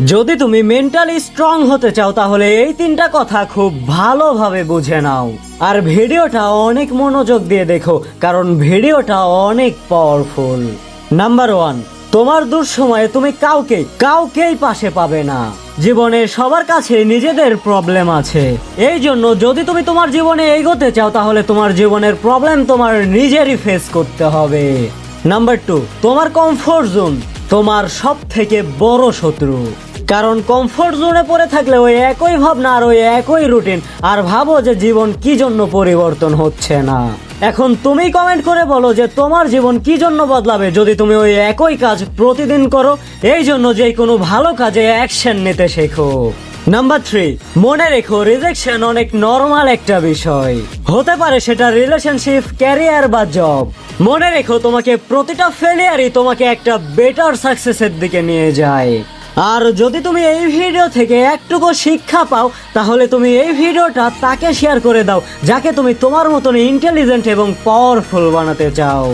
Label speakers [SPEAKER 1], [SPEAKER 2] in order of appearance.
[SPEAKER 1] যদি তুমি mentally strong হতে চাও তাহলে এই তিনটা কথা খুব ভালোভাবে বুঝে নাও। আর ভিডিওটা অনেক মনোযোগ দিয়ে দেখো, কারণ ভিডিওটা অনেক পাওয়ারফুল। নাম্বার 1, তোমার দুঃসময়ে তুমি কাউকেই পাশে পাবে না। জীবনে সবার কাছে নিজেদের প্রবলেম আছে। এই জন্য যদি তুমি তোমার জীবনে এগোতে চাও তাহলে তোমার জীবনের প্রবলেম তোমার নিজেরই ফেস করতে হবে। নাম্বার 2, তোমার কমফোর্ট জোন তোমার সব থেকে বড় শত্রু। কারণ কমফোর্ট জোনে পড়ে থাকলে ওই একই ভাবনা আর ওই একই রুটিন, আর ভাবো যে জীবন কি জন্য পরিবর্তন হচ্ছে না। এখন তুমি কমেন্ট করে বলো যে তোমার জীবন কি জন্য বদলাবে যদি তুমি ওই একই কাজ প্রতিদিন করো। এই জন্য যে কোনো ভালো কাজে অ্যাকশন নিতে শেখো। নাম্বার 3, মনে রেখো রিজেকশন অনেক নর্মাল একটা বিষয়। হতে পারে সেটা রিলেশনশিপ, ক্যারিয়ার বা জব। মনে রেখো তোমাকে প্রতিটা ফেলিয়ারই তোমাকে একটা বেটার সাকসেসের দিকে নিয়ে যায়। আর যদি তুমি এই ভিডিও থেকে একটুকু শিক্ষা পাও তাহলে তুমি এই ভিডিওটা তাকে শেয়ার করে দাও যাকে তুমি তোমার মতন ইন্টেলিজেন্ট এবং পাওয়ারফুল বানাতে চাও।